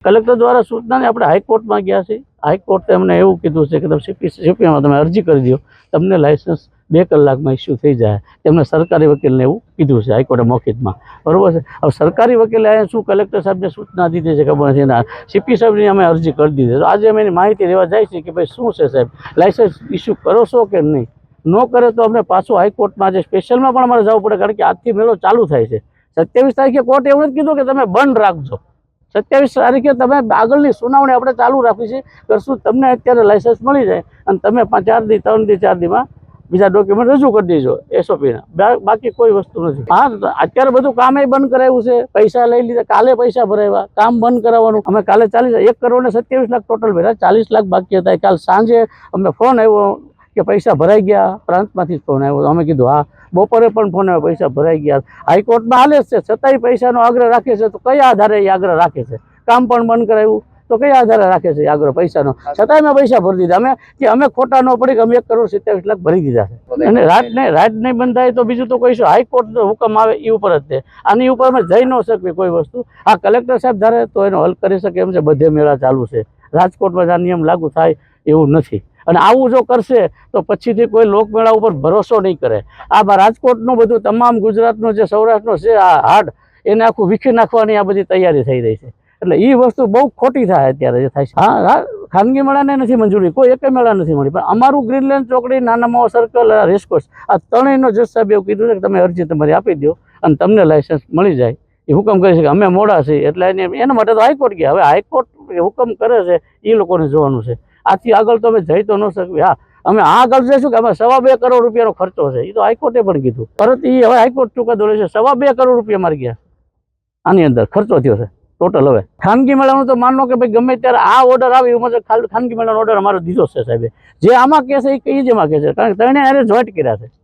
Collector દ્વારા સૂચનાને આપણે હાઈકોર્ટમાં ગયા છે. હાઈકોર્ટે અમને એવું કીધું છે કે તમે સીપીમાં તમે અરજી કરી દો, તમને લાઇસન્સ 2 કલાકમાં ઇસ્યુ થઈ જાય. તેમને સરકારી વકીલને એવું કીધું છે હાઈકોર્ટે મૌખિકમાં. બરાબર છે. હવે સરકારી વકીલે અહીંયા શું કલેક્ટર સાહેબને સૂચના દીધી છે ખબર નથી. એના સીપી સાહેબની અમે અરજી કરી દીધી. તો આજે અમે એની માહિતી લેવા જાય છે કે ભાઈ શું છે સાહેબ, લાઇસન્સ ઇસ્યુ કરો છો કે નહીં. ન કરે તો અમને પાછું હાઈકોર્ટમાં આજે સ્પેશિયલમાં પણ અમારે જવું પડે, કારણ કે આજથી મેળો ચાલુ થાય છે. 27 તારીખે કોર્ટે એવું નથી કીધું કે તમે બંધ રાખજો. 27 તારીખે તમે આગળની સુનાવણી આપણે ચાલુ રાખી છે કરશું. તમને અત્યારે લાઇસન્સ મળી જાય અને તમે 4 દી 3 દી 4 દીમાં બીજા ડોક્યુમેન્ટ રજૂ કરી દેજો એસઓપીના. બાકી કોઈ વસ્તુ નથી. હા, અત્યારે બધું કામે બંધ કરાવ્યું છે, પૈસા લઈ લીધા, કાલે પૈસા ભરાવ્યા, કામ બંધ કરાવવાનું. અમે કાલે 1 કરોડ ને 27 લાખ ટોટલ ભર્યા, 40 લાખ બાકી હતા. કાલ સાંજે અમને ફોન આવ્યો કે પૈસા ભરાઈ ગયા, પ્રાંતમાંથી જ ફોન આવ્યો. અમે કીધું હા. બપોરે પણ ફોન આવ્યો, પૈસા ભરાઈ ગયા. હાઈકોર્ટમાં હાલે છે, છતાંય પૈસાનો આગ્રહ રાખે છે. તો કયા આધારે એ આગ્રહ રાખે છે? કામ પણ બંધ કરાવ્યું તો કયા આધારે રાખે છે આગ્રહ પૈસાનો? છતાંય મેં પૈસા ભરી દીધા. અમે ખોટા ન પડી કે અમે 1 કરોડ 27 લાખ ભરી દીધા છે. અને રાત નહીં બંધ થાય તો બીજું તો કહીશું હાઈકોર્ટનો હુકમ આવે એ ઉપર જ છે. આની ઉપર અમે જઈ ન શકીએ કોઈ વસ્તુ. આ કલેક્ટર સાહેબ ધારે તો એનો હલ કરી શકે એમ છે. બધે મેળા ચાલુ છે. રાજકોટમાં આ નિયમ લાગુ થાય એવું નથી. અને આવું જો કરશે તો પછીથી કોઈ લોકમેળા ઉપર ભરોસો નહીં કરે. આ રાજકોટનું બધું તમામ ગુજરાતનું જે સૌરાષ્ટ્રનો છે આ હાડ, એને આખું વીખી નાખવાની આ બધી તૈયારી થઈ રહી છે. એટલે એ વસ્તુ બહુ ખોટી થાય અત્યારે જે થાય છે. હા, ખાનગી મેળાને નથી મંજૂરી, કોઈ એક મેળા નથી મળી. પણ અમારું ગ્રીનલેન્ડ ચોકડી, નાના માવા સર્કલ, રેસકોર્સ, આ ત્રણેયનો જજ સાહેબ એવું કીધું છે કે તમે અરજી તમારી આપી દો અને તમને લાઇસન્સ મળી જાય. એ હુકમ કરી છે કે અમે મોડા છીએ એટલે એના માટે તો હાઈકોર્ટ ગયા. હવે હાઈકોર્ટ હુકમ કરે છે એ લોકોને જોવાનું છે. આથી આગળ તો અમે જઈ તો ન શકીએ. હા, અમે આગળ જઈશું કે અમે 2.25 કરોડ રૂપિયાનો ખર્ચો છે. એ તો હાઈકોર્ટે પણ કીધું. પરત એ હવે હાઈકોર્ટ ચુકાદો લે છે. 2.25 કરોડ રૂપિયા મારી ગયા આની અંદર ખર્ચો થયો છે ટોટલ. હવે ખાનગી મેળાનું તો માનો કે ભાઈ ગમે ત્યારે આ ઓર્ડર આવે એવું ખાનગી મેળાનો ઓર્ડર અમારો દીધો છે સાહેબે. જે આમાં કહે છે એ જ એમાં કહે છે, કારણ કે ત્રણે જોઈન્ટ કર્યા છે.